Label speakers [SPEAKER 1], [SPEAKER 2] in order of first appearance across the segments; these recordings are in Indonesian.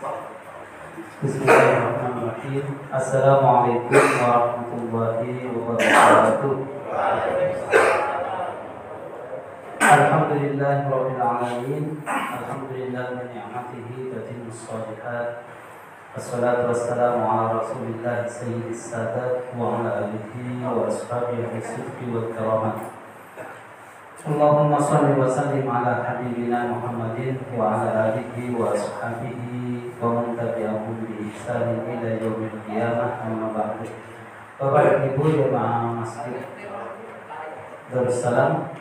[SPEAKER 1] Bismillahirrahmanirrahim. Assalamualaikum warahmatullahi wabarakatuh. Alhamdulillahirabbil alamin. Alhamdulillah bi ni'matihi tatimmus shalihat. Wassalatu wassalamu ala Rasulillah sayyidis sadat wa ala alihi wa ashabihi as-sidqi wal karamat. Allahumma shalli wa sallim ala habibina Muhammadin wa ala alihi wa ashabihi wa man tabi'ahum bi ihsanin ila yaumil qiyamah, amma ba'du. Bapak Ibu jemaah Masjid Darussalam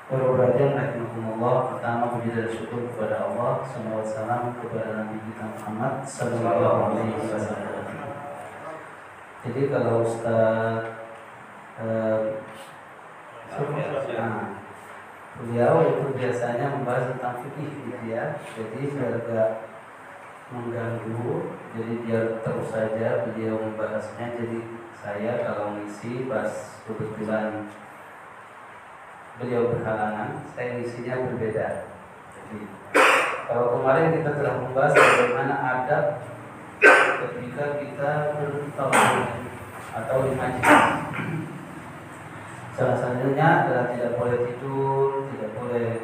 [SPEAKER 1] Purworejo rahimakumullah, pertama puji dan syukur kepada Allah, salawat salam kepada Nabi kita Muhammad sallallahu alaihi wasallam. Jadi kalau Ustaz beliau itu biasanya membahas tentang fikih gitu ya. Jadi biar gak mengganggu, jadi biar terus saja beliau membahasnya. Jadi saya kalau ngisi pas kebetulan beliau berhalangan, saya ngisinya berbeda. Jadi kalau kemarin kita telah membahas bagaimana adab ketika kita bertamu atau di majlis. Salah satunya adalah tidak boleh tidur, tidak boleh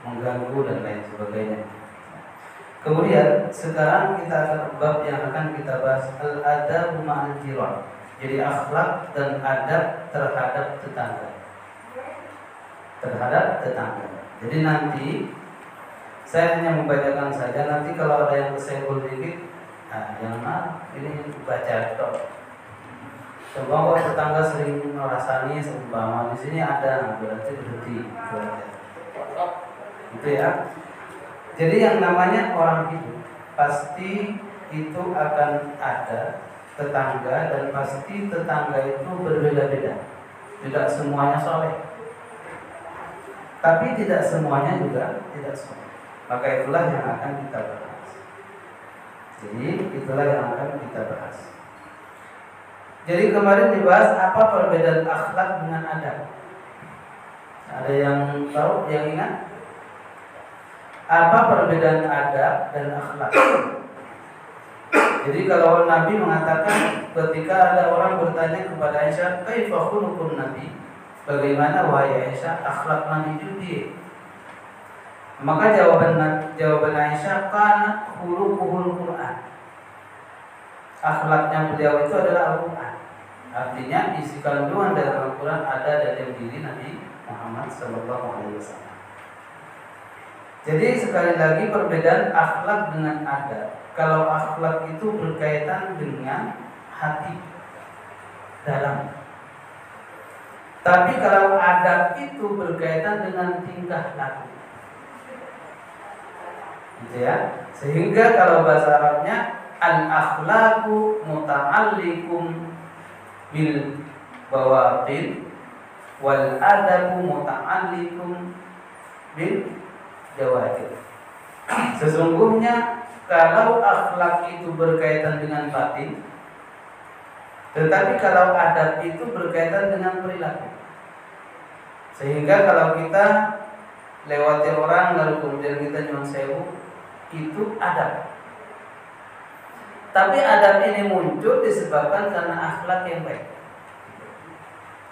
[SPEAKER 1] mengganggu dan lain sebagainya. Kemudian sekarang kita akan bab yang akan kita bahas, al-adab ma'al jiran. Jadi akhlak dan adab terhadap tetangga. Jadi nanti saya hanya membacakan saja. Nanti kalau ada yang kesenggol dikit, jangan ini baca tok. Coba kalau tetangga sering merasani seumpama di sini ada, berarti berhenti. Gitu ya. Jadi yang namanya orang hidup pasti itu akan ada tetangga, dan pasti tetangga itu berbeda-beda. Tidak semuanya soleh, tapi tidak semuanya juga tidak soleh. Maka itulah yang akan kita bahas. Jadi kemarin dibahas apa perbedaan akhlak dengan adab. Ada yang tahu, yang ingat? Apa perbedaan adab dan akhlak? Jadi kalau Nabi mengatakan ketika ada orang bertanya kepada Aisyah, "Kaifa khuluqun Nabi?" Bagaimana wahai Aisyah akhlak Nabi itu? Maka jawaban Aisyah, "Kana khuluquhul Qur'an." Akhlaknya beliau itu adalah Al-Quran. Artinya isi kandungan dari Al-Quran ada dalam diri Nabi Muhammad SAW. Jadi sekali lagi perbedaan akhlak dengan adab. Kalau akhlak itu berkaitan dengan hati dalam, tapi kalau adab itu berkaitan dengan tingkah laku. Gitu ya. Sehingga kalau bahasa Arabnya al-akhlaqu muta'alliqum bil bawatin wal adabu muta'alliqum bil jawahir. Sesungguhnya kalau akhlak itu berkaitan dengan batin, tetapi kalau adab itu berkaitan dengan perilaku. Sehingga kalau kita lewati orang lalu kemudian kita nyuwun sewu, itu adab. Tapi adab ini muncul disebabkan karena akhlak yang baik.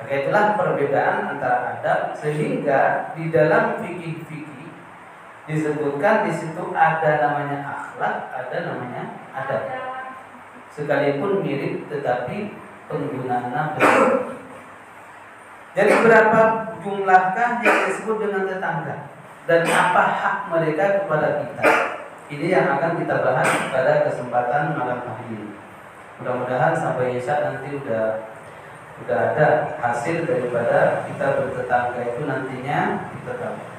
[SPEAKER 1] Maka itulah perbedaan antara adab, sehingga di dalam fikih disebutkan di situ ada namanya akhlak, ada namanya adab. Sekalipun mirip tetapi penggunaannya berbeda. Jadi berapa jumlahkah yang disebut dengan tetangga dan apa hak mereka kepada kita? Ini yang akan kita bahas pada kesempatan malam hari ini. Mudah-mudahan sampai Isya nanti udah ada hasil daripada kita bertetangga itu nantinya kita tahu.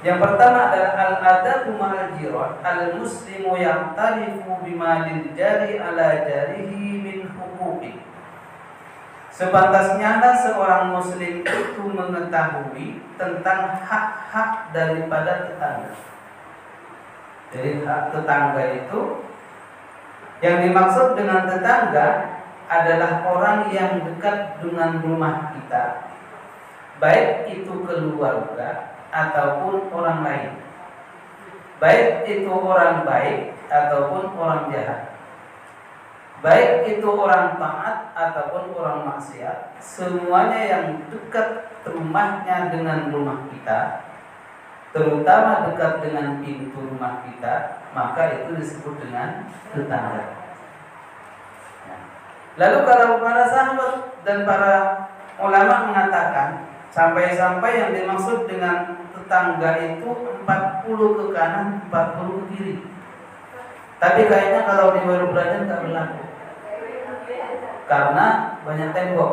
[SPEAKER 1] Yang pertama adalah al-adabu ma'al jiran. Al-muslimu ya'tarifu bima lil jari ala jarihi min huquqi. Sepantasnya seorang muslim itu mengetahui tentang hak-hak daripada tetangga. Jadi hak tetangga itu, yang dimaksud dengan tetangga adalah orang yang dekat dengan rumah kita, baik itu keluarga ataupun orang lain. baik itu orang baik ataupun orang jahat, baik itu orang taat ataupun orang maksiat, semuanya yang dekat rumahnya dengan rumah kita, terutama dekat dengan pintu rumah kita, maka itu disebut dengan tetangga. Lalu kalau para sahabat dan para ulama mengatakan, sampai-sampai yang dimaksud dengan tetangga itu 40 ke kanan, 40 ke kiri. Tapi kayaknya kalau di Baru Brajan nggak berlaku, karena banyak tembok.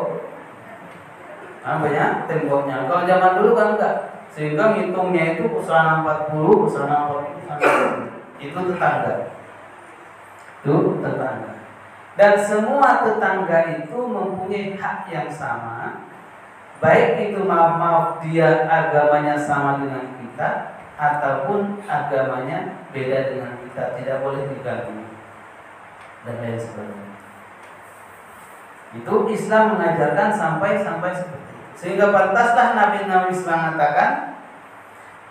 [SPEAKER 1] Banyak temboknya. Kalau zaman dulu kan enggak, sehingga ngitungnya itu pusana 40, pusana 40. Itu tetangga. Itu tetangga. Dan semua tetangga itu mempunyai hak yang sama, baik itu maaf dia agamanya sama dengan kita ataupun agamanya beda dengan kita, tidak boleh diganggu dan lain sebagainya. Itu Islam mengajarkan sampai seperti itu. Sehingga pantaslah Nabi mengatakan,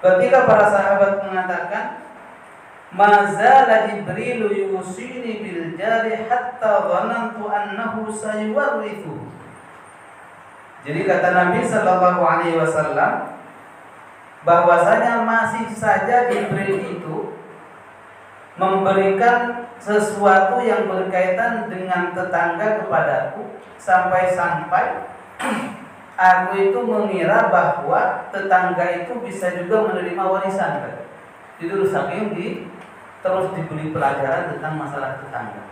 [SPEAKER 1] ketika para sahabat mengatakan, mazala Jibril yusini bil jari hatta dhanantu annahu sayuwarithu. Jadi kata Nabi sallallahu alaihi wasallam, bahwasanya masih saja Jibril itu memberikan sesuatu yang berkaitan dengan tetangga kepadaku, sampai-sampai aku itu mengira bahwa tetangga itu bisa juga menerima warisan. Itu saking terus diberi pelajaran tentang masalah tetangga.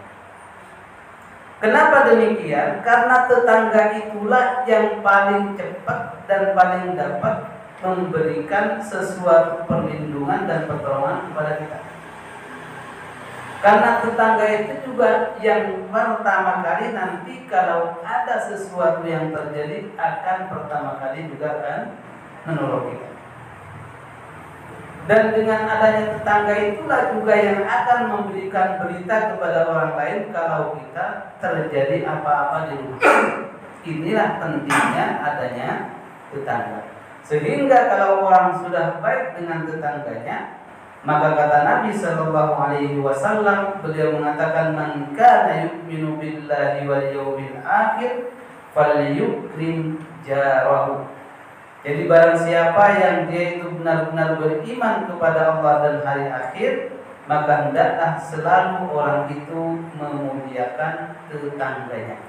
[SPEAKER 1] Kenapa demikian? Karena tetangga itulah yang paling cepat dan paling dapat memberikan sesuatu perlindungan dan pertolongan kepada kita. Karena tetangga itu juga yang pertama kali nanti kalau ada sesuatu yang terjadi akan pertama kali juga akan menolong kita. Dan dengan adanya tetangga itulah juga yang akan memberikan berita kepada orang lain kalau kita terjadi apa-apa di rumah. Inilah pentingnya adanya tetangga. Sehingga kalau orang sudah baik dengan tetangganya, maka kata Nabi sallallahu alaihi wasallam, beliau mengatakan, man kana yu'minu billahi wal yawmil akhir falyukrim jarahu. Jadi barang siapa yang dia itu benar-benar beriman kepada Allah dan hari akhir, maka hendaklah selalu orang itu memuliakan tetangganya.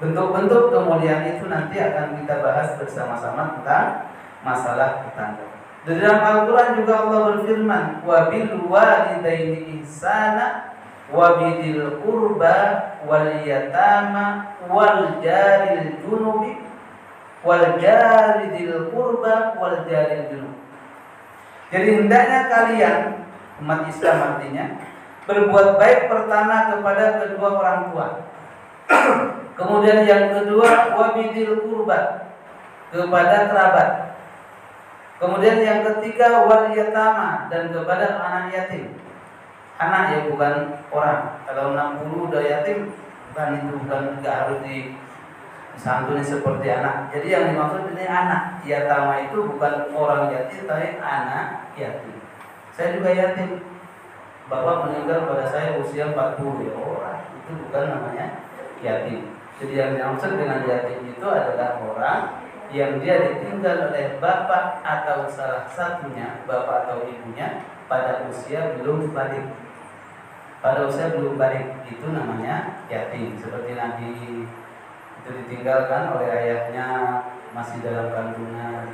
[SPEAKER 1] Bentuk-bentuk kemuliaan itu nanti akan kita bahas bersama-sama tentang masalah tetangga. Di dalam Al-Quran juga Allah berfirman, wa bil walidaini ihsana wa bidil qurba wal yatama wal jaril junubi wal jaridil qurba wal jaril junub. Jadi hendaknya kalian, umat Islam artinya, berbuat baik pertama kepada kedua orang tua. Kemudian yang kedua wabidil qurba, kepada kerabat. Kemudian yang ketiga wal yatama, dan kepada anak yatim. Anak ya, bukan orang. Kalau 60 udah yatim, bukan enggak harus disantuni seperti anak. Jadi yang dimaksud ini anak. Yatama itu bukan orang yatim, tapi anak yatim. Saya juga yatim. Bapak meninggal pada saya usia 40 ya orang. Itu bukan namanya yatim. Jadi yang dimaksud dengan yatim itu adalah orang yang dia ditinggal oleh bapak atau salah satunya, bapak atau ibunya, pada usia belum balik. Pada usia belum balik, itu namanya yatim. Seperti Nabi itu ditinggalkan oleh ayahnya masih dalam kandungan,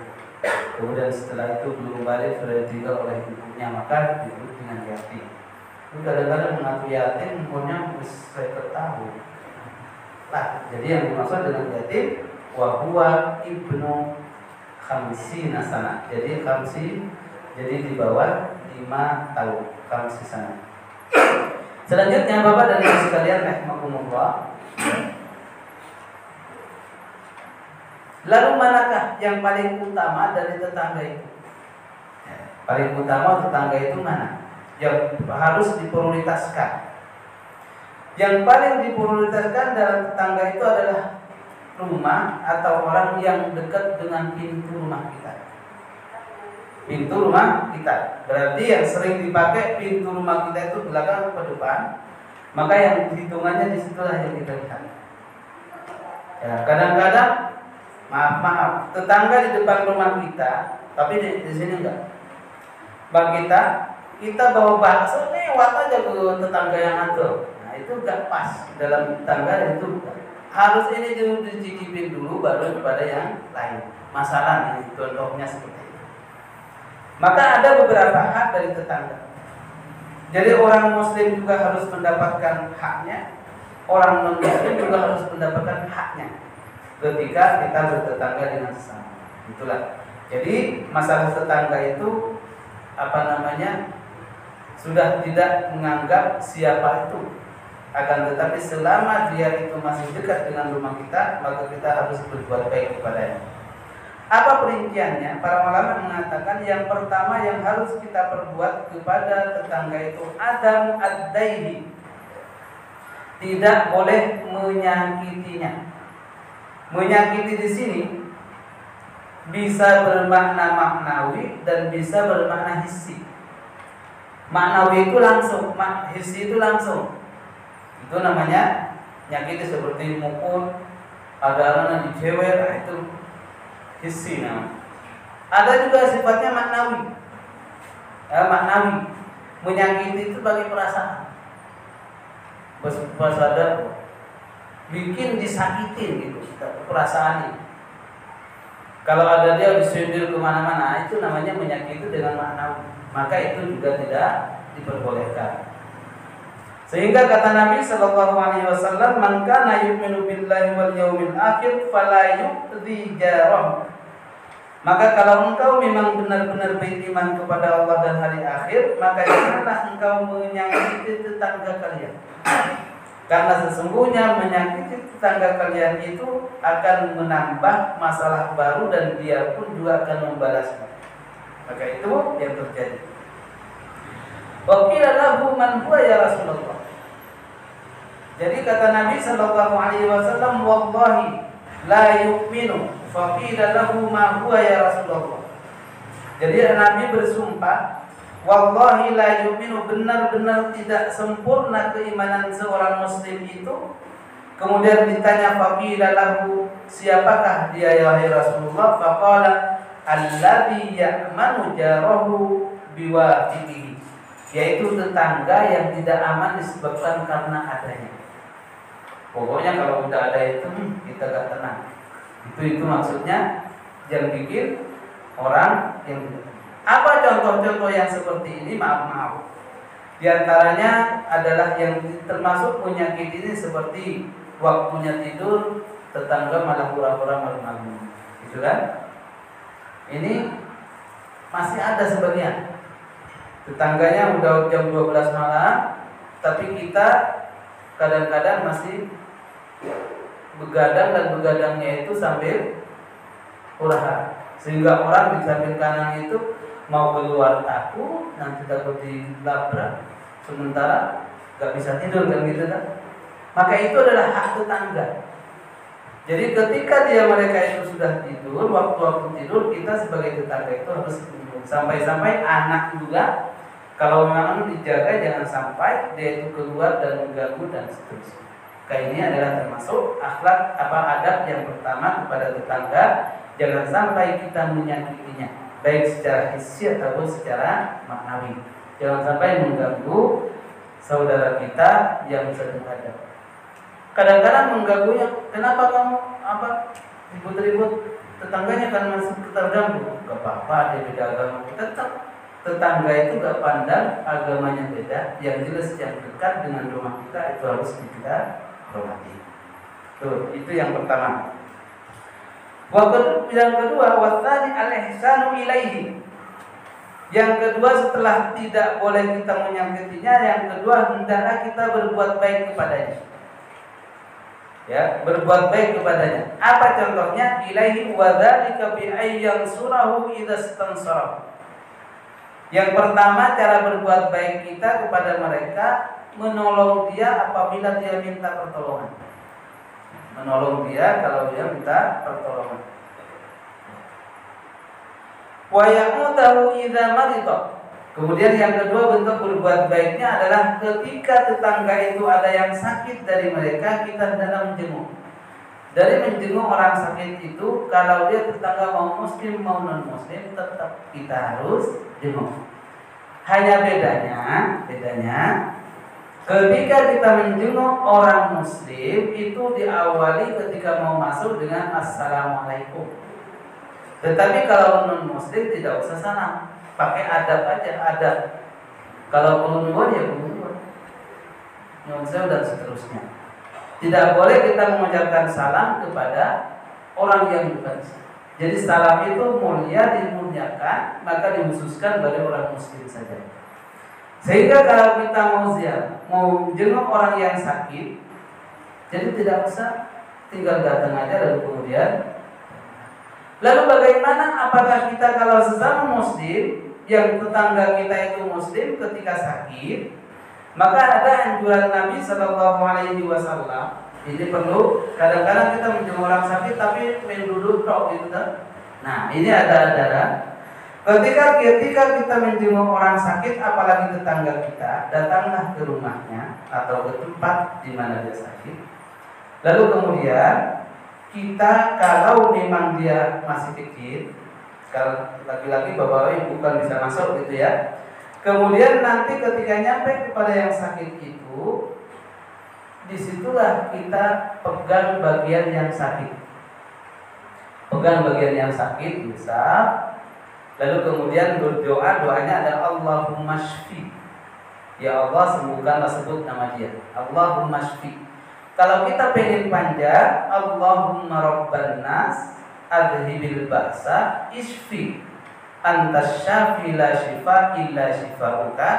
[SPEAKER 1] kemudian setelah itu belum balik sudah ditinggal oleh ibunya, maka disebut dengan yatim. Itu kadang-kadang mengaku yatim umurnya saya tahun. Nah, jadi yang dimaksud dengan yatim wa huwa ibnu khamsina sana. Jadi khamsi, jadi di bawah 5 tahun, khamsi sana. Selanjutnya Bapak dan Ibu sekalian rahimakumullah. Lalu manakah yang paling utama dari tetangga itu? Paling utama tetangga itu mana? Yang harus diprioritaskan. Yang paling diprioritaskan dalam tetangga itu adalah rumah atau orang yang dekat dengan pintu rumah kita. pintu rumah kita. Berarti yang sering dipakai pintu rumah kita itu belakang ke depan, maka yang hitungannya di situlah yang kita lihat. Ya, kadang-kadang maaf, tetangga di depan rumah kita, tapi di sini enggak. Bagi kita bawa bakso lewat aja ke tetangga yang atur. Nah, itu enggak pas dalam tetangga, itu harus ini dicicipin dulu baru kepada yang lain. Masalah ini contohnya seperti itu. Maka ada beberapa hak dari tetangga. Jadi orang muslim juga harus mendapatkan haknya, orang non-muslim juga harus mendapatkan haknya ketika kita bertetangga dengan sesama. Itulah. Jadi masalah tetangga itu sudah tidak menganggap siapa itu. Akan tetapi selama dia itu masih dekat dengan rumah kita, maka kita harus berbuat baik kepadanya. Apa perinciannya? Para ulama mengatakan yang pertama yang harus kita perbuat kepada tetangga itu adam ad-daini. Tidak boleh menyakitinya. Menyakiti di sini bisa bermakna maknawi dan bisa bermakna hissi. Maknawi itu langsung, hissi itu langsung. Itu namanya nyakiti seperti mukul, ada anak dijewer, itu hissi namanya. Ada juga sifatnya maknawi. Maknawi menyakiti itu bagi perasaan. Pas ada bikin disakitin gitu perasaannya. Kalau ada dia disindir kemana-mana, itu namanya menyakiti dengan maknawi. Maka itu juga tidak diperbolehkan. Sehingga kata Nabi sallallahu alaihi wasallam, "Man kana yu'minu billahi wal yaumil akhir fala yu'dhi jarah." Maka kalau engkau memang benar-benar beriman kepada Allah dan hari akhir, maka janganlah engkau menyakiti tetangga kalian. Karena sesungguhnya menyakiti tetangga kalian itu akan menambah masalah baru dan dia pun juga akan membalasnya. Maka itu yang terjadi. Wa qila lahu man huwa ya Rasulullah. Jadi kata Nabi sallallahu alaihi wasallam, wallahi la yu'minu. Fa qila lahu ma huwa ya Rasulullah. Jadi Nabi bersumpah, wallahi la yu'minu, benar-benar tidak sempurna keimanan seorang muslim itu. Kemudian ditanya, fa qila lahu, siapakah dia ya Rasulullah? Fa qala alladzi ya'manu jarahu biwafihi. Yaitu tetangga yang tidak aman disebabkan karena adanya. Pokoknya kalau udah ada itu kita gak tenang. Itu maksudnya yang bikin orang yang. Apa contoh-contoh yang seperti ini? Maaf. Di antaranya adalah yang termasuk menyakiti ini seperti waktunya tidur tetangga malah pura-pura malu-malu. Gitu kan? Ini masih ada sebagian. Tetangganya udah jam 12 malam, tapi kita kadang-kadang masih begadang, dan begadangnya itu sambil hura-hara. Sehingga orang di samping kanan itu mau keluar takut, nanti takut dilabrak, sementara gak bisa tidur kan gitu kan. Maka itu adalah hak tetangga. Jadi ketika mereka itu sudah tidur, waktu-waktu tidur, kita sebagai tetangga itu harus tidur. Sampai-sampai anak juga, kalau memang dijaga jangan sampai dia itu keluar dan mengganggu dan seterusnya. Ini adalah termasuk akhlak adab yang pertama kepada tetangga. Jangan sampai kita menyakitinya, baik secara hissi ataupun secara maknawi. Jangan sampai mengganggu saudara kita yang sedang ada. Kadang-kadang mengganggunya, kenapa kamu ribut-ribut, tetangganya kan masih terganggu. Gak apa-apa, dia beda agama. Tetap tetangga itu gak pandang agamanya beda. Yang jelas yang dekat dengan rumah kita itu harus kita hormati. Itu yang pertama. Yang kedua, wasani al-ihsanu ilaihi. Yang kedua, setelah tidak boleh kita menyakitinya, yang kedua hendaklah kita berbuat baik kepadanya. Ya, berbuat baik kepadanya. Apa contohnya? Ilaihi wa dzalika bi ayyan surahu idza stansara. Yang pertama, cara berbuat baik kita kepada mereka, menolong dia apabila dia minta pertolongan. Menolong dia kalau dia minta pertolongan. Wa ya'udahu idza marida. Kemudian yang kedua bentuk berbuat baiknya adalah ketika tetangga itu ada yang sakit dari mereka, kita hendaklah menjenguk. Dari menjenguk orang sakit itu, kalau dia tetangga mau muslim mau non muslim, tetap kita harus jenguk. Hanya bedanya ketika kita menjenguk orang muslim itu diawali ketika mau masuk dengan assalamualaikum. Tetapi kalau non muslim tidak usah salam, pakai adab aja, adab. Kalau kulunwon ya kulunwon, nyonsel dan seterusnya. Tidak boleh kita mengucapkan salam kepada orang yang bukan. Jadi salam itu mulia, dimuliakan, maka dikhususkan bagi orang muslim saja. Sehingga kalau kita mau ziarah, mau jenguk orang yang sakit, jadi tidak usah tinggal datang aja lalu kemudian. Lalu bagaimana apakah kita kalau sesama muslim yang tetangga kita itu muslim ketika sakit, maka ada anjuran Nabi Shallallahu Alaihi Wasallam. Ini perlu, kadang-kadang kita menjenguk orang sakit tapi main duduk tok gitu kan. Nah, ini ada adaran. Ketika kita menjenguk orang sakit, apalagi tetangga kita, datanglah ke rumahnya atau ke tempat di mana dia sakit. Lalu kemudian kita kalau memang dia masih kecil, kalau laki-laki bapak ibu kan bisa masuk gitu ya. Kemudian nanti ketika nyampe kepada yang sakit itu, disitulah kita pegang bagian yang sakit. Pegang bagian yang sakit bisa. Lalu kemudian berdoa, doanya ada Allahumma shfi. Ya Allah sembuhkanlah, sebut nama dia. Allahumma shfi. Kalau kita pengen panjang, Allahumma rabban nas adhibil ba'sa isfi. Antas syafi la shifa illa shifa'uka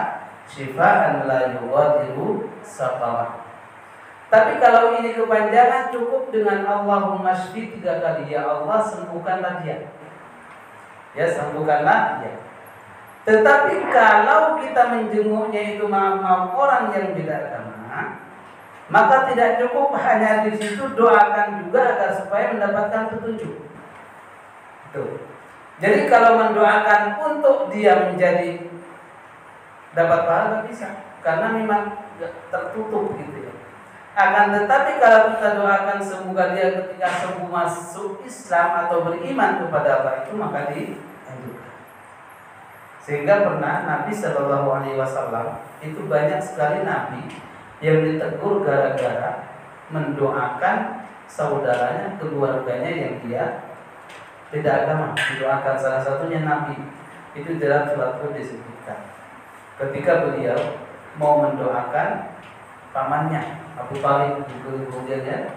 [SPEAKER 1] shifa'an la yughadiru saqama. Tapi kalau ini kepanjangan cukup dengan Allahumma shfi 3 kali. Ya Allah sembuhkanlah dia. Ya sembuhkanlah dia. Tetapi kalau kita menjenguknya itu maaf orang yang beda agama, maka tidak cukup hanya di situ, doakan juga agar supaya mendapatkan petunjuk. Tuh. Jadi kalau mendoakan untuk dia menjadi dapat pahala bisa, karena memang tertutup gitu ya. Akan tetapi kalau kita doakan semoga dia ketika sembuh masuk Islam atau beriman kepada Allah itu maka dianjurkan. Sehingga pernah Nabi Shallallahu Alaihi Wasallam itu banyak sekali Nabi yang ditegur gara-gara mendoakan saudaranya, keluarganya yang dia beda agama. Didoakan salah satunya Nabi itu dalam surat Hud disebutkan ketika beliau mau mendoakan pamannya Abu Talib kemudian ya,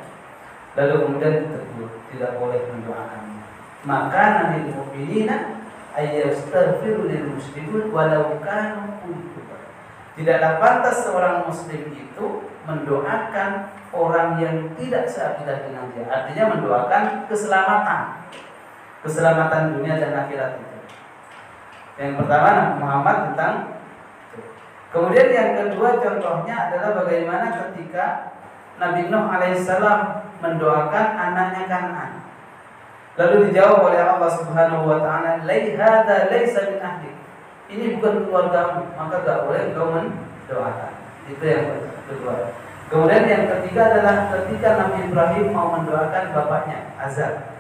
[SPEAKER 1] lalu kemudian ditegur tidak boleh mendoakannya. Maka Nabi Mu'minina ayastaghfiru lil muslimin walau kanu kufar. Tidaklah pantas seorang muslim itu mendoakan orang yang tidak seakidah dengan dia. Artinya mendoakan keselamatan dunia dan akhirat itu. Yang pertama Nabi Muhammad tentang. Kemudian yang kedua contohnya adalah bagaimana ketika Nabi Nuh alaihissalam mendoakan anaknya Kan'an. Lalu dijawab oleh Allah Subhanahu wa taala, "Hadza laisa min ahli." Ini bukan keluargamu, maka enggak boleh engkau mendoakan. Itu yang kedua. Kemudian yang ketiga adalah ketika Nabi Ibrahim mau mendoakan bapaknya Azar.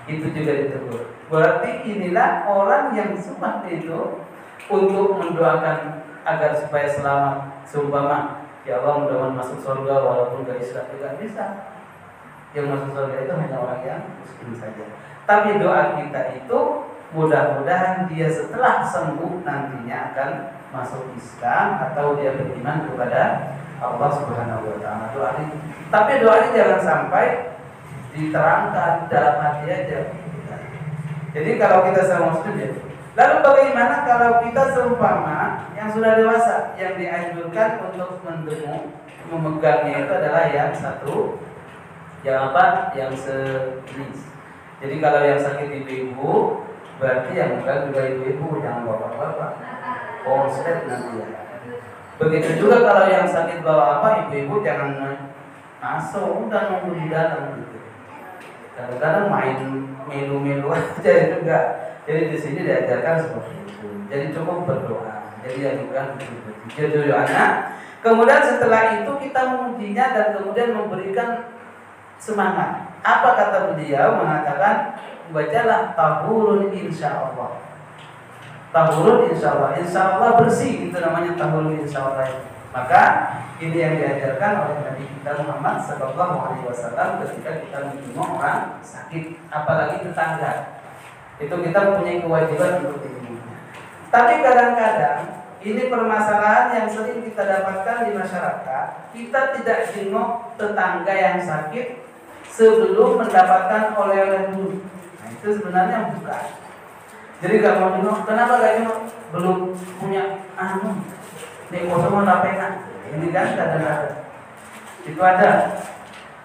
[SPEAKER 1] Itu juga ditegur. Berarti inilah orang yang seperti itu untuk mendoakan agar supaya selamat. Seumpama ya Allah mudah-mudahan masuk surga walaupun gak Islam juga bisa. Yang masuk surga itu hanya orang yang muslim saja. Tapi doa kita itu mudah-mudahan dia setelah sembuh nantinya akan masuk Islam atau dia beriman kepada Allah Subhanahu wa taala. Doa ini. Tapi doa ini jangan sampai diterangkan dalam hati aja. Jadi kalau kita sama muslim ya. Lalu bagaimana kalau kita seumpama yang sudah dewasa, yang dianjurkan untuk mendengung, memegangnya itu adalah yang satu, yang apa? Yang sejenis. Jadi kalau yang sakit ibu-ibu, berarti yang megang juga ibu-ibu, jangan bapak-bapak. Konslet nanti ya. Begitu juga kalau yang sakit bawa apa, ibu-ibu jangan masuk, udah nunggu di dalam gitu. Kadang-kadang main melu-melu aja itu enggak. Jadi di sini diajarkan seperti itu. Jadi cukup berdoa. Jadi ajukan jadi doanya. Kemudian setelah itu kita mengujinya dan kemudian memberikan semangat. Apa kata beliau? Mengatakan bacalah tahurun insyaallah. Tahurun insyaallah. Insyaallah bersih itu namanya tahurun insyaallah. Maka ini yang diajarkan oleh Nabi kita Muhammad Sallallahu Alaihi Wasallam ketika kita menjenguk orang sakit, apalagi tetangga. Itu kita mempunyai kewajiban untuk menjenguknya. Tapi kadang-kadang ini permasalahan yang sering kita dapatkan di masyarakat. Kita tidak jenguk tetangga yang sakit sebelum mendapatkan oleh-oleh dulu. Nah, itu sebenarnya bukan. Jadi gak mau jenguk, kenapa gak jenguk? Belum punya nih kosong tak enak. Ini kan kadang-kadang itu ada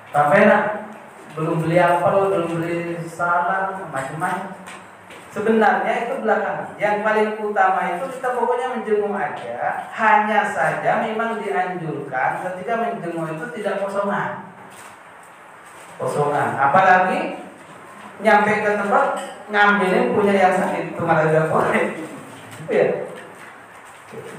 [SPEAKER 1] tak enak. Belum beli apel, belum beli salam, macam-macam. Sebenarnya itu belakangan. Yang paling utama itu kita pokoknya menjenguk aja. Hanya saja memang dianjurkan ketika menjenguk itu tidak kosongan. Apalagi nyampe ke tempat ngambilin punya yang sakit itu malah gak boleh. Ya.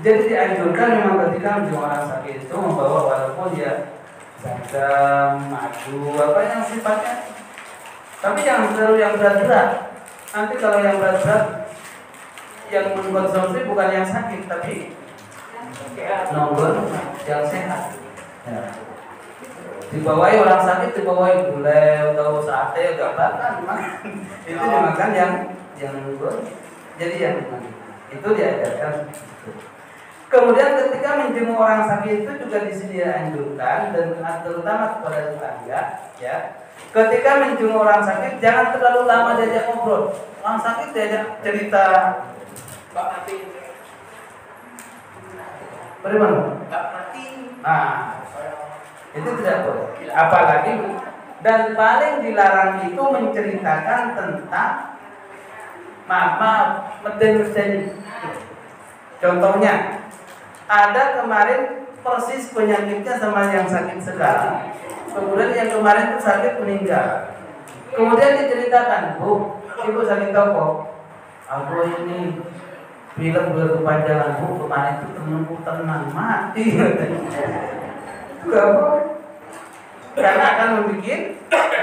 [SPEAKER 1] Jadi dianjurkan memang ketika menjenguk orang sakit itu membawa walaupun dia zam, madu, apa yang sifatnya. Tapi jangan terlalu yang berat-berat. Nanti kalau yang berat-berat yang mengkonsumsi bukan yang sakit tapi nongol yang sehat. Ya. Dibawai orang sakit, dibawai gulai atau sate, gak makan. Itu dimakan yang nongol. Jadi yang itu diajarkan. Kemudian ketika menjenguk orang sakit itu juga dianjurkan dan terutama kepada tetangga, ya. Ketika menjenguk orang sakit jangan terlalu lama diajak ngobrol. Orang sakit diajak cerita. Mbak mati. Bagaimana? Mbak mati. Nah, itu tidak boleh. Apalagi dan paling dilarang itu menceritakan tentang mama meden-meden. Contohnya, ada kemarin persis penyakitnya sama yang sakit sekarang. Kemudian yang kemarin itu sakit meninggal. Kemudian diceritakan, Bu, ibu sakit apa? Aku ini film berkepanjangan, Bu, kemarin itu temanku tenang mati. Gak boleh. Karena akan membuat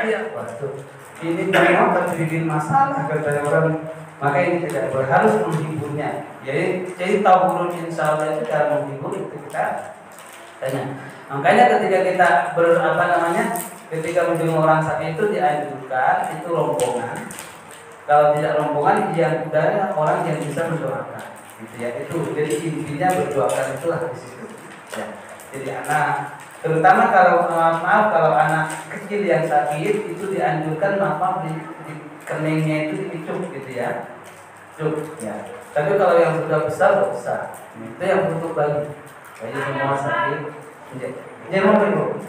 [SPEAKER 1] dia, waduh, ini memang terjadi masalah kata orang. Maka ini tidak boleh, harus menghiburnya. Jadi tahurun insyaallah itu cara menghibur itu kita tanya. Makanya ketika kita ketika menjenguk orang sakit itu dianjurkan itu rombongan. Kalau tidak rombongan, yang udahnya orang yang bisa mendoakan, gitu ya. Itu jadi intinya berdoakan itulah di situ. Ya. Jadi anak, terutama kalau kalau anak kecil yang sakit itu dianjurkan di keningnya itu dicup gitu ya, cup ya. Tapi kalau yang sudah besar, itu yang untuk bayi semua sakit. Jadi mau ibu.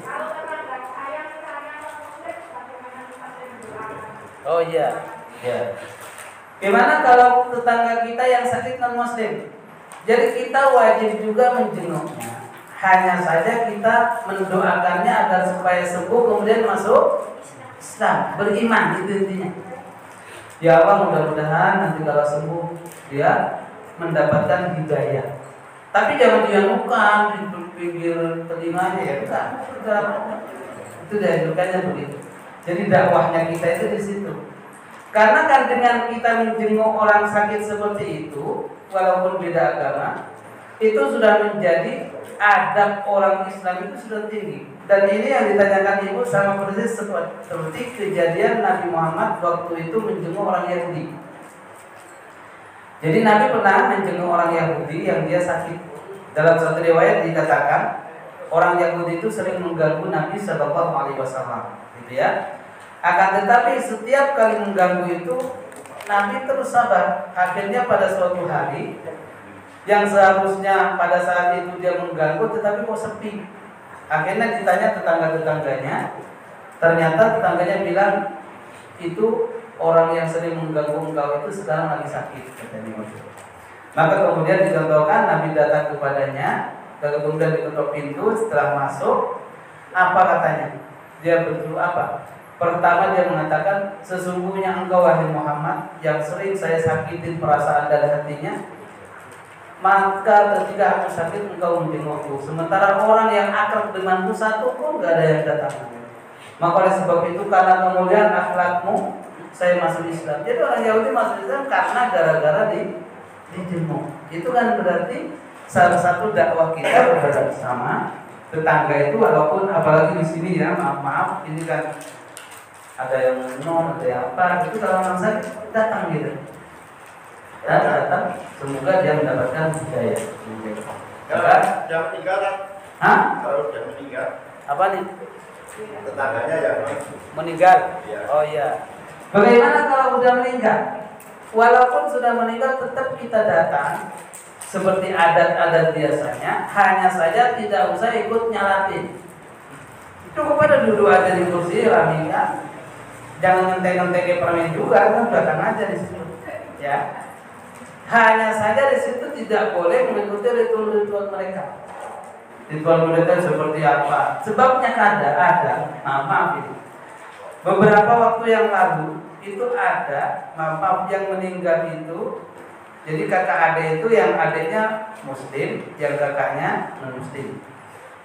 [SPEAKER 1] Oh iya, ya. Gimana kalau tetangga kita yang sakit non muslim? Jadi kita wajib juga menjenguknya. Hanya saja kita mendoakannya agar supaya sembuh kemudian masuk Islam, beriman itu intinya. Ya Allah, mudah-mudahan nanti kalau sembuh dia mendapatkan hidayah. Tapi jangan dianukan di pinggir telinganya ya, bukan. Itu dianjurkannya begitu. Jadi dakwahnya kita itu di situ. Karena kan dengan kita menjenguk orang sakit seperti itu, walaupun beda agama, itu sudah menjadi adab orang Islam itu sudah tinggi. Dan ini yang ditanyakan ibu sama persis seperti kejadian Nabi Muhammad waktu itu menjenguk orang Yahudi. Jadi Nabi pernah menjenguk orang Yahudi yang dia sakit. Dalam satu riwayat dikatakan orang Yahudi itu sering mengganggu Nabi Shallallahu Alaihi Wasallam, gitu ya. Akan tetapi setiap kali mengganggu itu Nabi terus sabar. Akhirnya pada suatu hari yang seharusnya pada saat itu dia mengganggu, tetapi kok sepi. Akhirnya ditanya tetangga-tetangganya. Ternyata tetangganya bilang itu orang yang sering mengganggu engkau itu sekarang lagi sakit, katanya. Maka kemudian dicontohkan Nabi datang kepadanya, lalu kemudian diketok pintu. Setelah masuk, apa katanya? Dia berdoa apa? Pertama dia mengatakan, sesungguhnya engkau wahai Muhammad yang sering saya sakitin perasaan dan hatinya, maka ketika aku sakit engkau menjengukku. Sementara orang yang akrab denganku satu pun gak ada yang datang. Maka oleh sebab itu karena kemuliaan akhlakmu saya masuk Islam. Jadi orang Yahudi masuk Islam karena gara-gara dijenguk. Itu kan berarti salah satu dakwah kita kepada sama tetangga itu, walaupun apalagi di sini ya, maaf ini kan ada yang non, ada yang apa, itu kalau orang sakit datang gitu. Ya, datang, semoga dia mendapatkan hidayah.
[SPEAKER 2] Yang meninggal kan?
[SPEAKER 1] Hah?
[SPEAKER 2] Kalau sudah meninggal.
[SPEAKER 1] Apa nih?
[SPEAKER 2] Tetangganya ya
[SPEAKER 1] meninggal.
[SPEAKER 2] Ya.
[SPEAKER 1] Oh iya. Bagaimana kalau sudah meninggal? Walaupun sudah meninggal tetap kita datang seperti adat-adat biasanya, hanya saja tidak usah ikut nyalatin. Cukup pada duduk aja di kursi ramingan. Jangan ngentek-ngentek permen juga, kan datang aja di situ. Ya. Hanya saja di situ tidak boleh mengikuti ritual-ritual mereka. Ritual mereka seperti apa? Sebabnya ada. Maaf ini. Beberapa waktu yang lalu itu ada, maaf yang meninggal itu. Jadi kakak adik itu yang adiknya Muslim, yang kakaknya non Muslim.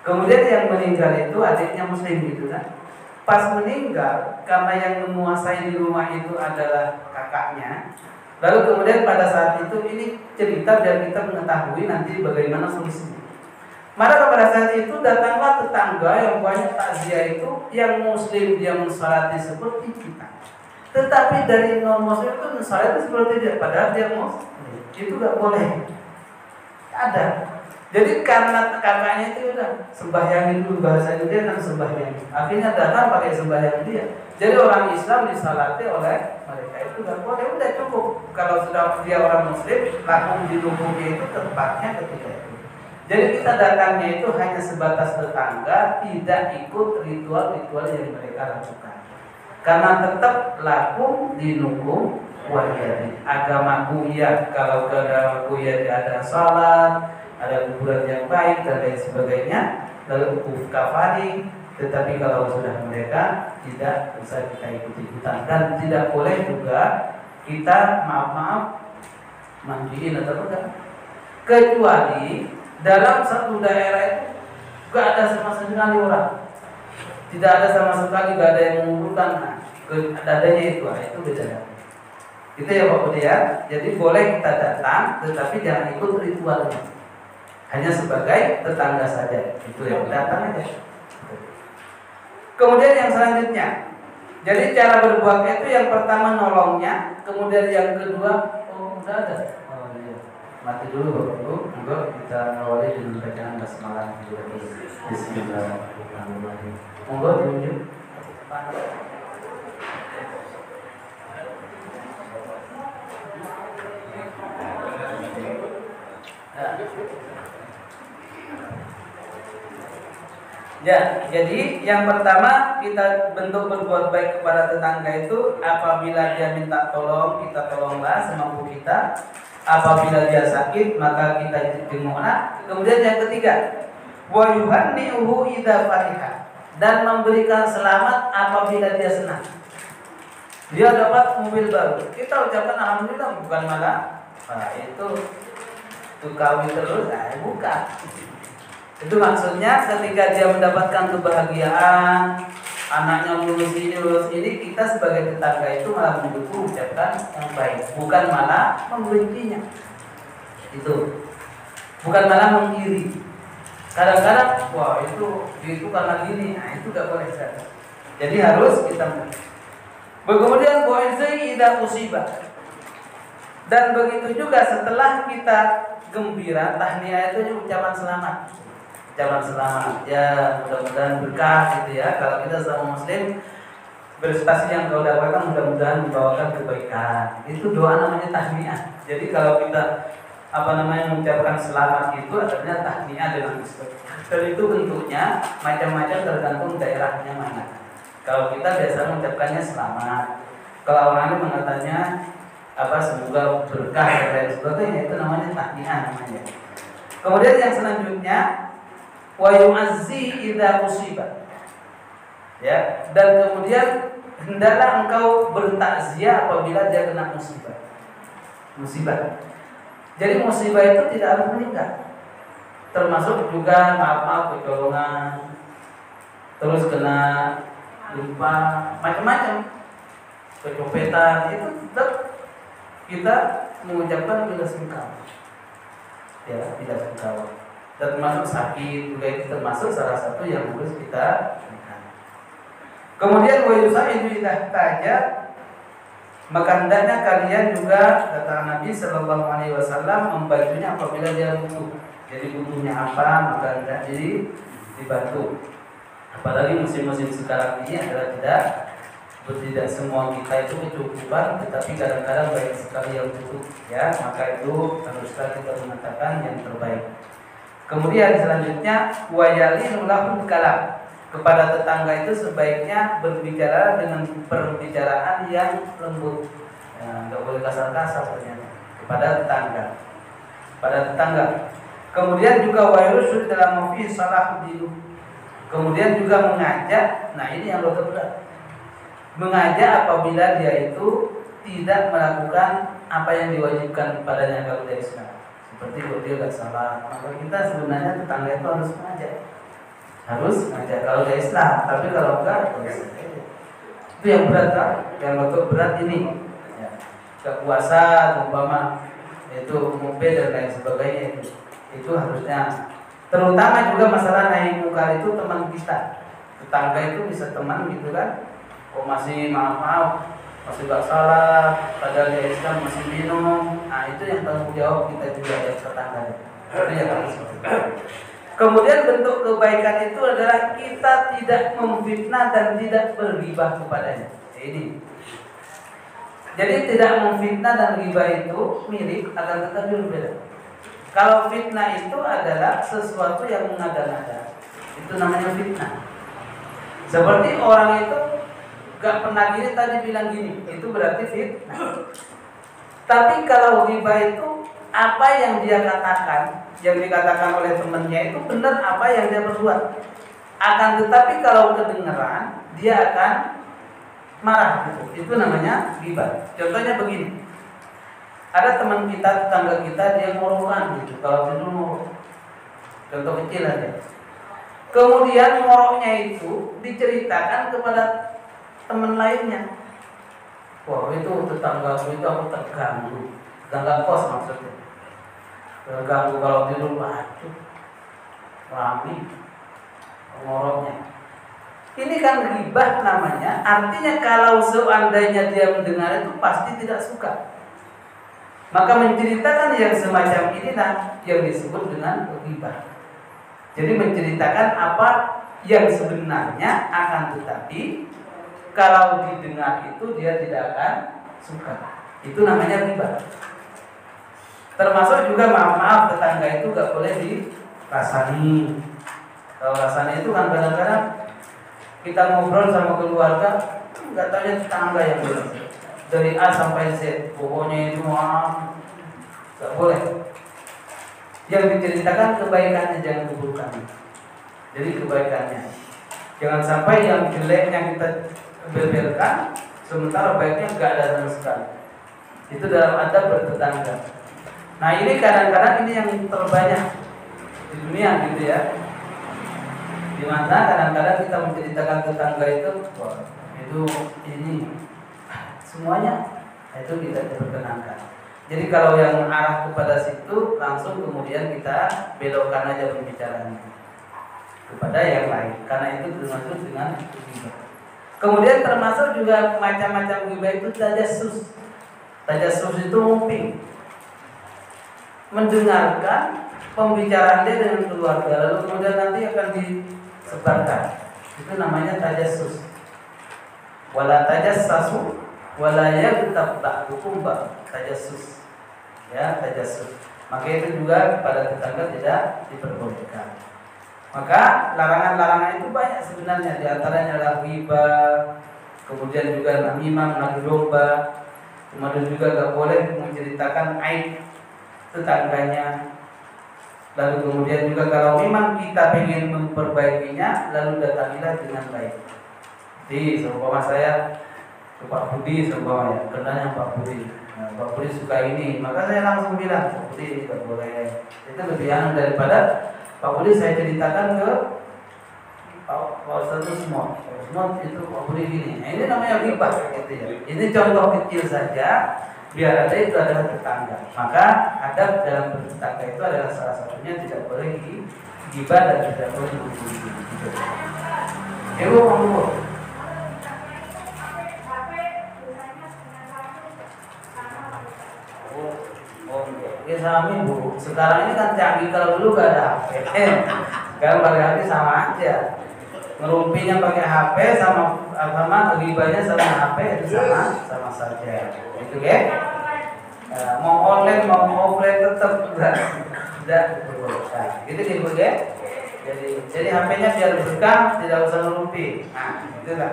[SPEAKER 1] Kemudian yang meninggal itu adiknya Muslim gitu kan. Pas meninggal, karena yang menguasai di rumah itu adalah kakaknya. Lalu kemudian pada saat itu ini cerita biar kita mengetahui nanti bagaimana solusinya. Maka pada saat itu datanglah tetangga yang banyak takziah itu, yang Muslim dia mensalati seperti kita. Tetapi dari non Muslim itu mensalati seperti dia, padahal dia Muslim. Itu gak boleh. Ada. Jadi karena kakaknya itu udah sembahyang dulu, bahasanya dia kan sembahyang. Akhirnya datang pakai sembahyang dia. Jadi orang Islam disalati oleh mereka itu gak boleh, udah cukup. Kalau sudah dia orang Muslim, lakum dinukumnya itu tempatnya ketika itu. Jadi kita datangnya itu hanya sebatas tetangga, tidak ikut ritual-ritual yang mereka lakukan. Karena tetap lakum dinukum wajib. Agamaku ya, kalau ke agamaku ya ada salat, ada kuburan yang baik dan lain sebagainya, lalu ukuf kafari. Tetapi kalau sudah mereka tidak bisa kita ikuti-ikutan, dan tidak boleh juga kita maaf mandiin atau enggak, kecuali dalam satu daerah itu gak ada sama sekali orang, tidak ada sama sekali, gak ada yang mengumpulkan. Nah, adanya itu beda. Itu ya Pak Budi ya. Jadi boleh kita datang, tetapi jangan ikut ritualnya. Hanya sebagai tetangga saja. Itu yang datang aja. Kemudian yang selanjutnya, jadi cara berbuatnya itu yang pertama nolongnya, kemudian yang kedua, udah ada. Oh iya. Mati dulu Bapak Ibu. Monggo kita awali dengan bacaan basmalah dulu. Bismillahirrahmanirrahim. Monggo diunjuk. Ya, jadi yang pertama kita bentuk berbuat baik kepada tetangga itu apabila dia minta tolong, kita tolonglah semampu kita. Apabila dia sakit, maka kita jenguklah. Kemudian yang ketiga, wa yuhanni'uhu idza fariha, dan memberikan selamat apabila dia senang. Dia dapat mobil baru, kita ucapkan alhamdulillah, bukan malah itu kawin terus, bukan. Itu maksudnya ketika dia mendapatkan kebahagiaan, anaknya lulus ini, kita sebagai tetangga itu malah mendukung, ucapkan yang baik, bukan malah membencinya. Itu bukan malah mengiri. Kadang-kadang wah itu karena gini, nah itu gak boleh kan. Jadi harus kita. Kemudian wa'izai idza usibah. Dan begitu juga setelah kita gembira, tahniah itu ucapan selamat. Ucapan selamat, ya mudah-mudahan berkah gitu ya. Kalau kita sama Muslim, prestasi yang kau dapatkan mudah-mudahan membawakan kebaikan. Itu doa namanya tahniah. Jadi kalau kita mengucapkan selamat itu artinya tahniah dengan istilah. Dan itu bentuknya macam-macam tergantung daerahnya mana. Kalau kita biasa mengucapkannya selamat. Kalau orang lain mengatakannya semoga berkah dan lain sebagainya, itu namanya tahniah namanya. Kemudian yang selanjutnya wa yu'azzi idza musibah. Ya, dan kemudian hendaklah engkau bertakziah apabila dia kena musibah. Jadi musibah itu tidak harus meninggal. Termasuk juga maaf kecolongan, terus kena gempa, macam-macam, kecopetan, itu tetap kita mengucapkan bila sungkawa. Ya, tidak sungkawa. Dan termasuk sakit juga itu termasuk salah satu yang harus kita lakukan. Kemudian wa yusaidu idza taja, maka hendaknya kalian juga, kata Nabi Sallallahu Alaihi Wasallam, membantunya apabila dia butuh. Jadi butuhnya apa, maka hendaknya dibantu. Apalagi musim-musim sekarang ini adalah tidak semua kita itu kecukupan, tetapi kadang-kadang banyak sekali yang butuh. Ya, maka itu haruslah kita mengatakan yang terbaik. Kemudian selanjutnya wayalinu lahum kalam. Kepada tetangga itu sebaiknya berbicara dengan perbicaraan yang lembut. Ya, enggak boleh kasar-kasar ternyata kepada tetangga. Kemudian juga wayrusyud dalam mafi salah dinu. Kemudian juga mengajak. Nah, ini yang lebih berat. Mengajak apabila dia itu tidak melakukan apa yang diwajibkan kepadanya kalau dia Islam. Seperti kalau dia tidak salah, maka kita sebenarnya tetangga itu harus mengajak. Kalau dia Islam, tapi kalau enggak, itu yang berat kan? Yang lebih berat ini, ya. Kekuasaan, umpama itu mobil dan lain sebagainya itu harusnya. Terutama juga masalah nahi mungkar itu teman kita, tetangga itu bisa teman gitu kan? Oh masih maaf, masih gak salah, padahal dia Islam masih minum. Nah itu yang tanggung jawab kita juga ya tetangga. Itu yang harus. Kemudian bentuk kebaikan itu adalah kita tidak memfitnah dan tidak berghibah kepadanya. Ini. Jadi tidak memfitnah dan ghibah itu mirip, akan tetapi berbeda. Kalau fitnah itu adalah sesuatu yang mengada-ngada. Itu namanya fitnah. Seperti orang itu gak pernah gini tadi bilang gini, itu berarti fitnah. Tapi kalau ghibah itu apa yang dia katakan, yang dikatakan oleh temannya itu benar apa yang dia perbuat. Akan tetapi kalau kedengeran dia akan marah gitu. Itu namanya ghibah. Contohnya begini. Ada teman kita, tetangga kita, dia ngorokan gitu. Kalau tidur ngorok. Contoh kecil aja. Kemudian ngoroknya itu diceritakan kepada teman lainnya. Wah itu tetangga itu aku terganggu. Tetangga kos maksudnya. Terganggu kalau tidur, waduh rame ngoroknya. Ini kan ghibah namanya. Artinya kalau seandainya dia mendengar itu pasti tidak suka. Maka menceritakan yang semacam inilah yang disebut dengan ghibah. Jadi menceritakan apa yang sebenarnya, akan tetapi kalau didengar itu dia tidak akan suka. Itu namanya ghibah. Termasuk juga maaf tetangga itu gak boleh dirasani. Kalau rasani itu kan kadang-kadang kita ngobrol sama keluarga, nggak tanya tetangga yang bilang dari A sampai Z, pokoknya itu nggak boleh. Yang diceritakan kebaikannya, jangan keburukannya. Jadi kebaikannya, jangan sampai yang jeleknya kita beberkan, sementara baiknya nggak ada sama sekali. Itu dalam adab bertetangga. Nah ini kadang-kadang ini yang terbanyak di dunia gitu ya. Dimana kadang-kadang kita menceritakan tetangga itu, wah, itu ini semuanya itu tidak diperkenankan. Jadi kalau yang mengarah kepada situ, langsung kemudian kita belokkan aja pembicaraan kepada yang lain, karena itu termasuk dengan ghibah. Kemudian termasuk juga macam-macam ghibah itu tajassus. Tajassus itu nguping, mendengarkan pembicaraan dia dengan keluarga, lalu kemudian nanti akan disebarkan. Itu namanya tajassus. Wala tajassasu wala yaghtab ba'dukum ba'd. Tajassus. Ya, tajassus. Maka itu juga pada tetangga tidak diperbolehkan. Maka larangan-larangan itu banyak sebenarnya, di antaranya adalah ghibah, kemudian juga namimah, mengadu domba, kemudian juga tidak boleh menceritakan aib tetangganya. Lalu kemudian juga kalau memang kita ingin memperbaikinya, lalu datangilah dengan baik. Di seumpama saya ke Pak Budi seumpama ya, kenanya Pak Budi. Nah, Pak Budi suka ini, maka saya langsung bilang Pak Budi ini tidak boleh. Itu lebih anu daripada Pak Budi saya ceritakan ke Pak Ustadz Usmon. Usmon itu Pak Budi gini. Nah, ini namanya ghibah gitu ya. Ini contoh kecil saja. Biar ada itu adalah tetangga. Maka adab dalam bertetangga itu adalah salah satunya tidak boleh ghibah dan tidak boleh berburu. Ibu kamu. Ya sama Bu. Sekarang ini kan canggih, kalau dulu gak ada HP. Sekarang pakai HP sama aja. Ngerumpinya pakai HP sama ghibahnya sama HP itu sama saja. Gitu ya. Mau online mau offline tetap tidak nah, gitu ya. Jadi HP-nya biar berkah, tidak usah ngerumpi. Nah, itu kan.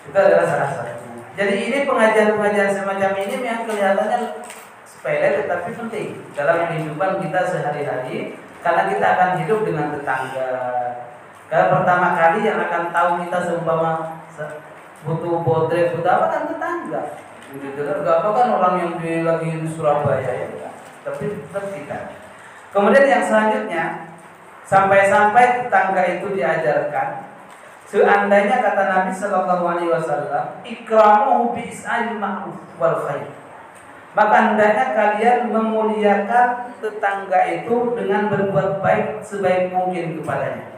[SPEAKER 1] Itu adalah salah satunya. Jadi ini pengajian-pengajian semacam ini yang kelihatannya sepele tetapi penting dalam kehidupan kita sehari-hari, karena kita akan hidup dengan tetangga. Karena pertama kali yang akan tahu kita seumpama butuh botrek butuh apa kan tetangga. Gitu kan, gak apa kan orang yang lagi di Surabaya ya, tapi tetap kita. Kemudian yang selanjutnya, sampai-sampai tetangga itu diajarkan, seandainya kata Nabi Shallallahu Alaihi Wasallam, ikramuhu bi is'al ma'ruf wal khair. Maka hendaknya kalian memuliakan tetangga itu dengan berbuat baik sebaik mungkin kepadanya.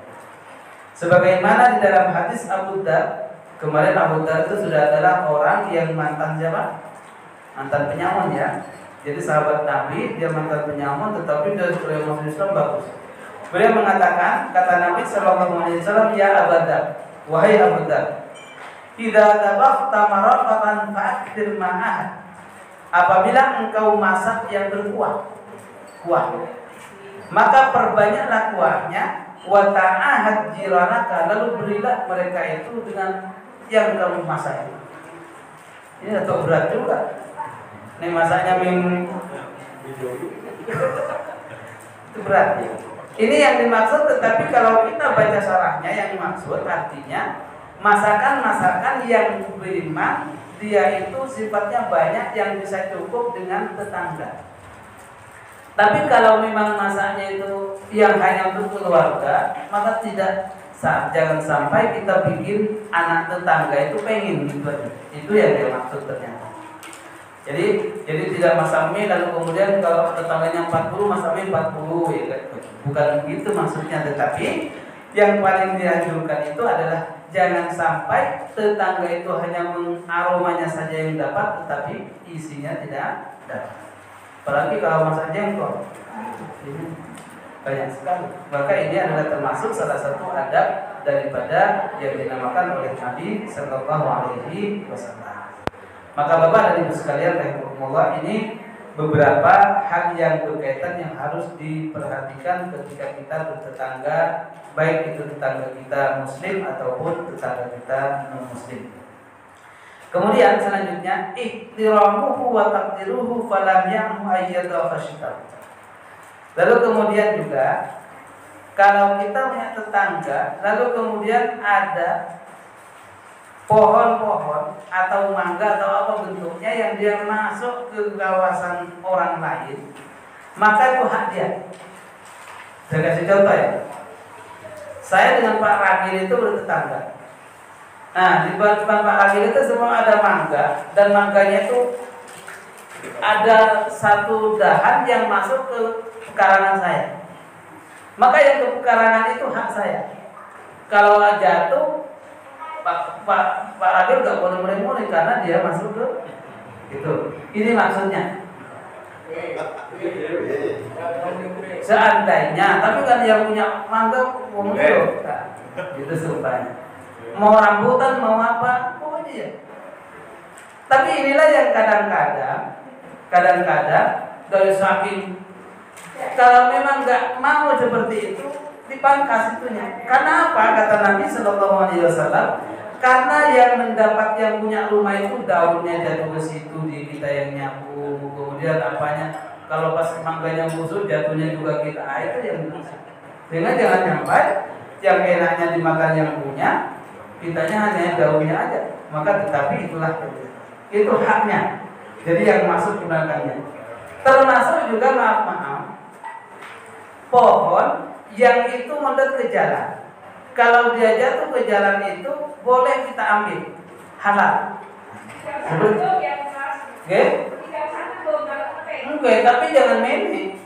[SPEAKER 1] Sebagaimana di dalam hadis Abu Dar, kemarin Abu Dar itu sudah adalah orang yang mantan siapa? Mantan penyamun ya. Jadi sahabat Nabi, dia mantan penyamun, tetapi dari masuk Islam bagus. Beliau mengatakan, kata Nabi Shallallahu Alaihi Wasallam, ya Abu Dar, wahai Abu Dar, idza tabakhta maraqatan fa'akthir ma'ah. Apabila engkau masak yang berkuah, maka perbanyaklah kuahnya. Wa ta'ahad jiranaka, lalu berilah mereka itu dengan yang kamu masak. Ini atau berat juga. Ini masaknya itu berat ya. Ini yang dimaksud, tetapi kalau kita baca syarahnya yang dimaksud artinya masakan-masakan yang beriman, dia itu sifatnya banyak yang bisa cukup dengan tetangga. Tapi kalau memang masaknya itu yang hanya untuk keluarga, maka jangan sampai kita bikin anak tetangga itu pengen gitu aja. Itu yang dia maksud ternyata. Jadi tidak masak mie lalu kemudian kalau tetangganya 40 masak mie 40 ya. Bukan begitu maksudnya, tetapi yang paling dianjurkan itu adalah jangan sampai tetangga itu hanya aromanya saja yang dapat, tetapi isinya tidak dapat. Apalagi kalau masak jengkol, ini banyak sekali. Maka ini adalah termasuk salah satu adab daripada yang dinamakan oleh Nabi Sallallahu Alaihi Wasallam. Maka Bapak dan Ibu sekalian, rahimahumullah, ini beberapa hal yang berkaitan yang harus diperhatikan ketika kita bertetangga, baik itu tetangga kita Muslim ataupun tetangga kita non Muslim. Kemudian selanjutnya, ihtiramuhu wa taqdiruhu falam ya'mu ayyadha khashita. Lalu kemudian juga, kalau kita punya tetangga, lalu kemudian ada pohon-pohon atau mangga atau apa bentuknya yang dia masuk ke kawasan orang lain, maka itu hak dia. Saya kasih contoh ya. Saya dengan Pak Ragil itu bertetangga. Nah, di depan Pak Ragil itu semua ada mangga, dan mangganya itu ada satu dahan yang masuk ke pekarangan saya. Maka yang ke pekarangan itu hak saya. Kalau jatuh, Pak Ragil nggak boleh mulai-mulai karena dia masuk ke itu. Ini maksudnya. Seandainya, tapi kan yang punya mangga muncul, itu supaya mau rambutan mau apa, pokoknya ya. Tapi inilah yang kadang-kadang dari saking, kalau memang nggak mau seperti itu, dipangkas itunya. Karena apa? Kata Nabi Sallallahu Alaihi Wasallam, karena yang mendapat yang punya rumah itu daunnya jatuh ke situ, di kita yang nyapu, kemudian apanya, kalau pas mangganya busuk jatuhnya juga kita, itu yang busuk. Sehingga jangan sampai yang enaknya dimakan yang punya, kitanya hanya daunnya aja. Maka tetapi itulah itu haknya. Jadi yang masuk gunakannya. Termasuk juga maaf pohon yang itu mendekat ke jalan. Kalau dia jatuh ke jalan itu boleh kita ambil, halal. Oke? Oke, tapi jangan mimpi.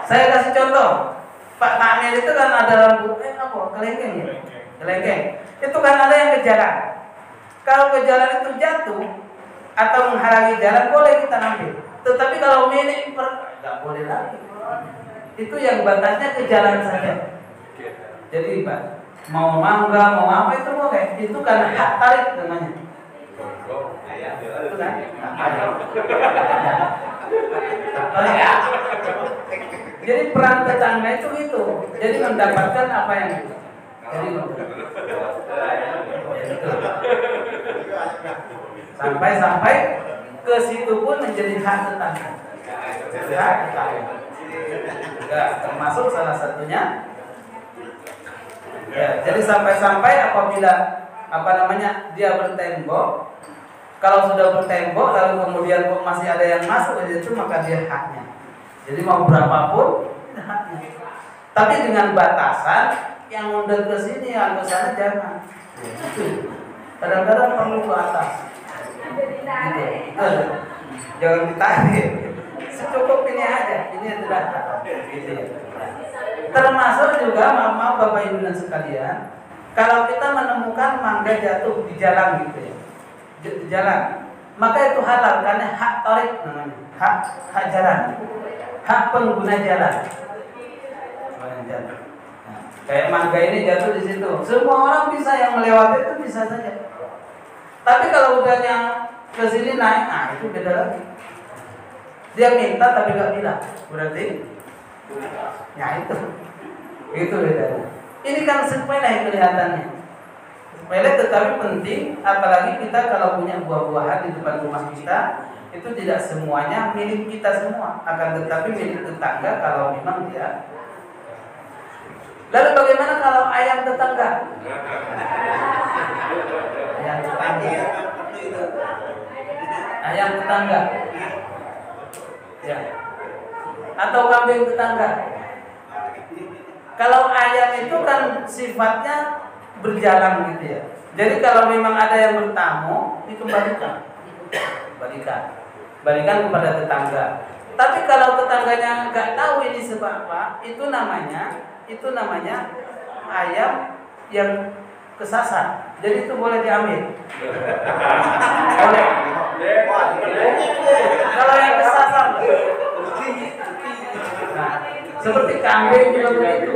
[SPEAKER 1] Saya kasih contoh. Pak Takmir itu kan ada lampu, kelengkeng ya? Kelengkeng. Itu kan ada yang ke jalan. Kalau ke jalan itu jatuh atau menghalangi jalan boleh kita ambil. Tetapi kalau milik nggak boleh lagi. Itu yang batasnya ke jalan saja. Jadi Pak, mau mangga, mau apa itu boleh. Itu karena hak tarik namanya. Itu kan? Jadi peran tetangga itu. Jadi mendapatkan apa yang itu. Jadi sampai ke situ pun menjadi hak tetangga. Hak tetangga. Ya, termasuk salah satunya. Ya, jadi sampai apabila dia bertembok, kalau sudah bertembok lalu kemudian kok masih ada yang masuk ke situ maka dia haknya. Jadi mau berapapun haknya. Tapi dengan batasan yang udah ke sini yang ke sana jangan. Kadang-kadang perlu ke atas. Gitu. Jangan ditarik. Secukup ini aja. Ini adalah gitu ya. Termasuk juga maaf Bapak Ibu dan sekalian, kalau kita menemukan mangga jatuh di jalan gitu ya, di jalan, maka itu halal karena hak tarik namanya, hak jalan, hak pengguna jalan. Nah, kayak mangga ini jatuh di situ, semua orang bisa yang melewati itu bisa saja. Tapi kalau udah yang ke sini naik, nah itu beda lagi. Dia minta tapi nggak bilang, berarti ya itu bedanya. Ini kan sepele kelihatannya, sepele tetapi penting. Apalagi kita kalau punya buah-buahan di depan rumah kita, itu tidak semuanya milik kita semua, akan tetapi milik tetangga kalau memang dia. Lalu bagaimana kalau ayam tetangga? Ayam tetangga, ya. Atau kambing tetangga. Kalau ayam itu kan sifatnya berjalan gitu ya. Jadi kalau memang ada yang bertamu, dikembalikan. Balikan kepada tetangga. Tapi kalau tetangganya nggak tahu ini sebab apa, itu namanya ayam yang kesasar. Jadi itu boleh diambil. Boleh. Kalau yang kesasar, nah, seperti kambing juga begitu.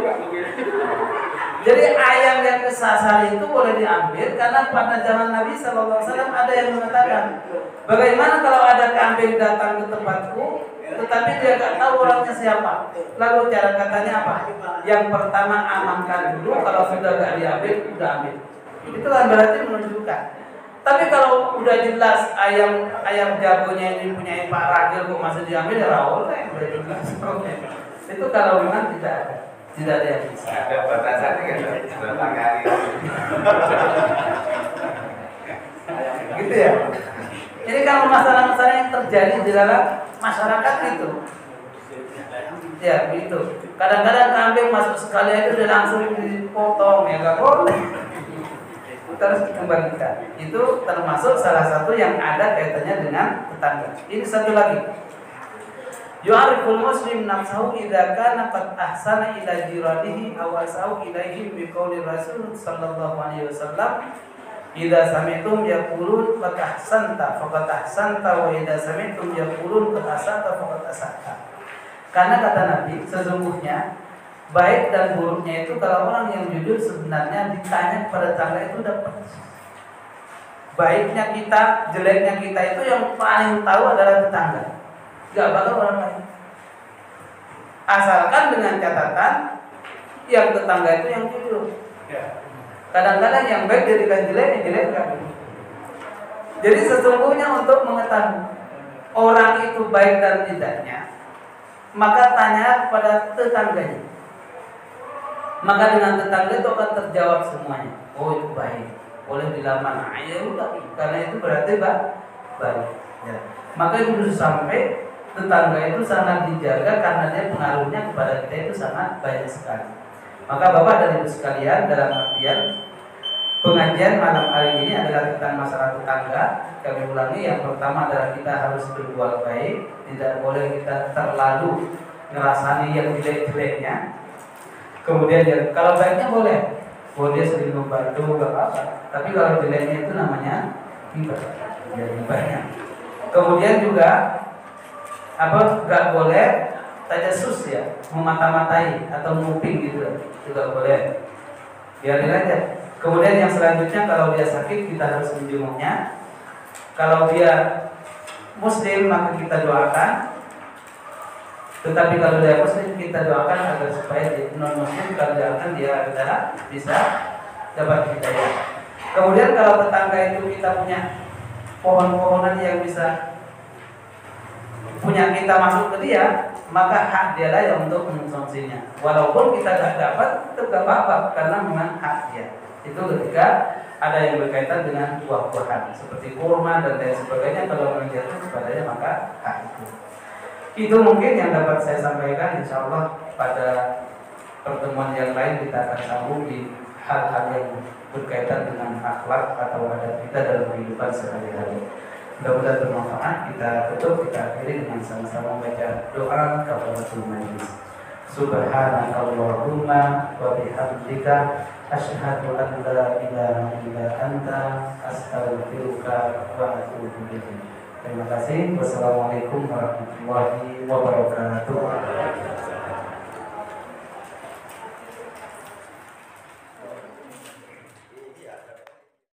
[SPEAKER 1] Jadi ayam yang kesasar itu boleh diambil karena pada zaman Nabi SAW ada yang mengatakan, bagaimana kalau ada kambing datang ke tempatku, tetapi dia nggak tahu orangnya siapa. Lalu cara katanya apa? Yang pertama amankan dulu, kalau sudah nggak diambil, udah ambil. Itu kan berarti menunjukkan. Tapi kalau udah jelas ayam jagonya ini punya Pak Ragil kok masih diambil ya rawol kan udah jelas. Itu kalau memang tidak ada yang bisa.
[SPEAKER 3] Ada batasannya kan berapa kali.
[SPEAKER 1] Gitu ya. Ini kalau masalah-masalah yang terjadi di dalam masyarakat itu. Ya begitu. Kadang-kadang kambing masuk sekali aja udah langsung dipotong ya nggak boleh. Terus dikembalikan. Itu termasuk salah satu yang ada kaitannya dengan tetangga. Ini satu lagi. Yu'ariful muslim nafsahu idza kana qad ahsana ila jiranihi aw asau ilaihi bi qouli Rasul sallallahu alaihi wasallam idza sami'tum yaqulun qad ahsanta faqad ahsanta wa idza sami'tum yaqulun qad asata faqad asata. Karena kata Nabi sesungguhnya baik dan buruknya itu kalau orang yang jujur sebenarnya ditanya kepada tetangga itu dapat. Baiknya kita, jeleknya kita itu yang paling tahu adalah tetangga. Gak bakal orang lain. Asalkan dengan catatan yang tetangga itu yang jujur. Kadang-kadang yang baik jadikan jelek, yang jelek enggak. Jadi sesungguhnya untuk mengetahui orang itu baik dan tidaknya, maka tanya kepada tetangganya. maka dengan tetangga itu akan terjawab semuanya. Oh itu baik, boleh dilamar. Nah, ya udah, karena itu berarti baik. Ya. Maka itu sampai tetangga itu sangat dijaga karena dia pengaruhnya kepada kita itu sangat banyak sekali. Maka Bapak dan Ibu sekalian, dalam artian pengajian malam hari ini adalah tentang masalah tetangga. Kami ulangi, yang pertama adalah kita harus berbuat baik, tidak boleh kita terlalu ngerasani yang jelek-jeleknya. Kemudian kalau baiknya boleh dia sering membantu gak apa-apa. Tapi kalau jeleknya itu namanya hibah, jadi banyak. Kemudian juga gak boleh tajasus ya, memata-matai atau nguping gitu juga boleh. Biarin aja. Kemudian yang selanjutnya, kalau dia sakit kita harus menjenguknya. Kalau dia muslim maka kita doakan. Tetapi kalau dia muslim kita doakan agar supaya non muslim kalau doakan dia adalah bisa dapat hidayah. Kemudian kalau tetangga itu kita punya pohon-pohonan yang bisa punya kita masuk ke dia, maka hak dia lah yang untuk mengkonsumsinya. Walaupun kita tidak dapat, itu tidak apa-apa karena memang hak dia. Itu ketika ada yang berkaitan dengan buah-buahan seperti kurma dan lain sebagainya, kalau memang jatuh kepadanya maka hak itu. Itu mungkin yang dapat saya sampaikan. Insya Allah pada pertemuan yang lain kita akan sambung di hal-hal yang berkaitan dengan akhlak atau adab kita dalam kehidupan sehari-hari. Mudah-mudahan bermanfaat. Kita tutup, kita akhiri dengan sama-sama membaca doa kafaratul majlis. Subhanakallahumma wa bihamdika asyhadu an la ilaha illa anta astaghfiruka wa atubu ilaik. Terima kasih. Wassalamualaikum warahmatullahi wabarakatuh.